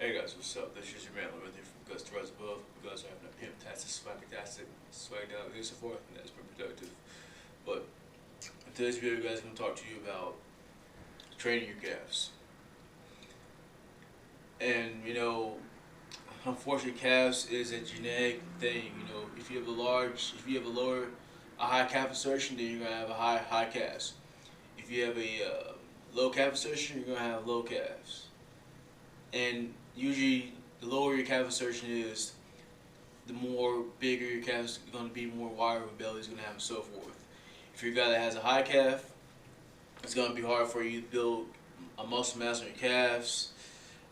Hey guys, what's up? This is your man Lorenzo from Gus to Rise Above. You guys are having a fantastic, swagtastic, swagged out, and so forth, and that's been productive. But in today's video, guys, I'm going to talk to you about training your calves. And unfortunately, calves is a genetic thing. If you have a high calf insertion, then you're gonna have a high calves. If you have a low calf insertion, you're gonna have low calves. And usually, the lower your calf insertion is, the more bigger your calf is going to be, more wider your belly is going to have, and so forth. If you're a guy that has a high calf, it's going to be hard for you to build a muscle mass on your calves.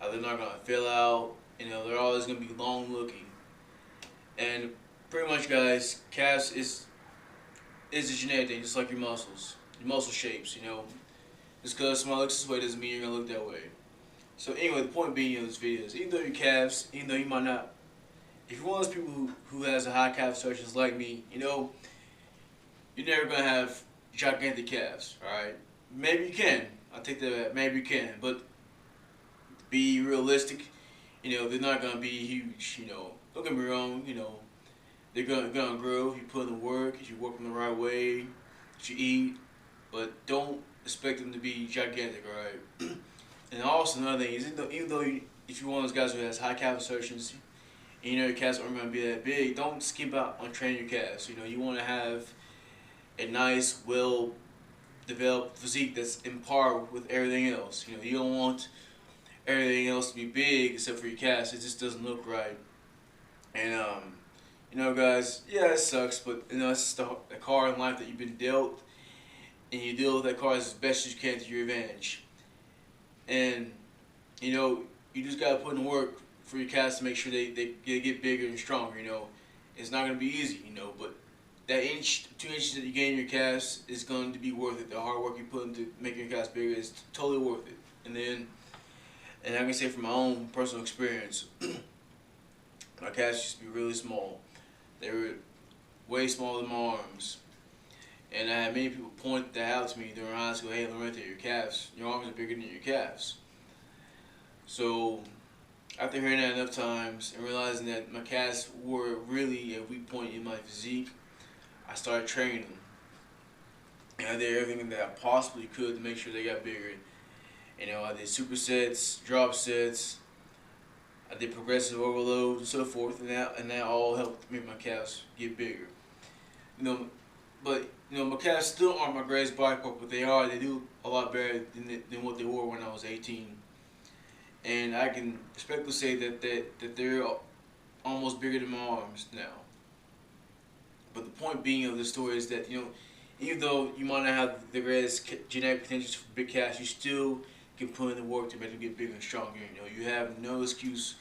They're not going to fill out. They're always going to be long looking. And pretty much, guys, calves is a genetic thing, just like your muscles, your muscle shapes. Just because somebody looks this way doesn't mean you're going to look that way. So anyway, the point being in this video is, even though your calves, even though you might not, if you're one of those people who has a high calf insertion like me, you're never going to have gigantic calves, alright? Maybe you can. I'll take that, maybe you can. But be realistic, they're not going to be huge, Don't get me wrong, they're going to grow if you put in the work, if you work them the right way, if you eat. But don't expect them to be gigantic, alright? And also another thing is, even though if you're one of those guys who has high calf insertions, and your calves aren't going to be that big, don't skip out on training your calves. You want to have a nice, well-developed physique that's in par with everything else. You don't want everything else to be big except for your calves. It just doesn't look right. And guys, yeah, it sucks, but it's just the card in life that you've been dealt, and you deal with that card as best as you can to your advantage. And you just gotta put in the work for your calves to make sure they get bigger and stronger. It's not gonna be easy, but that 2 inches that you gain in your calves is going to be worth it. The hard work you put into making your calves bigger is totally worth it. And I can say from my own personal experience, my calves used to be really small. They were way smaller than my arms. And I had many people point that out to me during high school. Hey, Lorenzo, your arms are bigger than your calves. So, after hearing that enough times and realizing that my calves were really a weak point in my physique, I started training them. And I did everything that I possibly could to make sure they got bigger. I did supersets, drop sets, I did progressive overload, and so forth, and that all helped make my calves get bigger. But my calves still aren't my greatest body part, but they do a lot better than what they were when I was 18. And I can respectfully say that they're almost bigger than my arms now. But the point being of the story is that even though you might not have the greatest genetic potential for big calves, you still can put in the work to make them get bigger and stronger. You have no excuse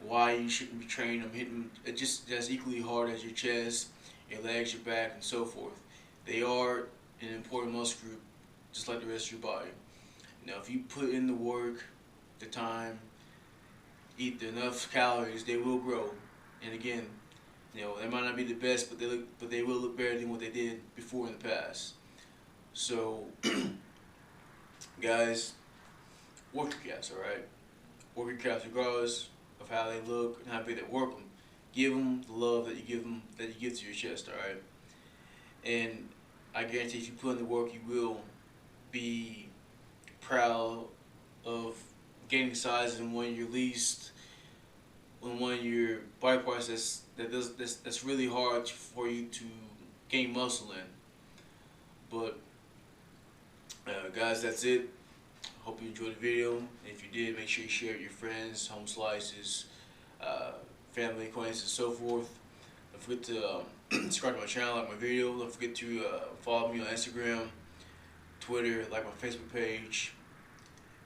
why you shouldn't be training them, hitting them just as equally hard as your chest, your legs, your back, and so forth. They are an important muscle group, just like the rest of your body. If you put in the work, the time, eat enough calories, they will grow. And again, they might not be the best, but they will look better than what they did before in the past. So, guys, work your calves, alright? Work your calves regardless of how they look and how big they work them. Give them the love that you give to your chest, alright? And I guarantee if you put in the work, you will be proud of gaining size in one of your body parts that's really hard for you to gain muscle in. But guys, that's it. Hope you enjoyed the video. And if you did, make sure you share it with your friends, home slices, family, acquaintances, and so forth. Don't forget to subscribe to my channel, like my video. Don't forget to follow me on Instagram, Twitter, like my Facebook page.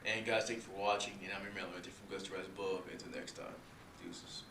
And guys, thank you for watching. And I'm your man, Lorenzo from Gus to Rise Above. Until next time, deuces.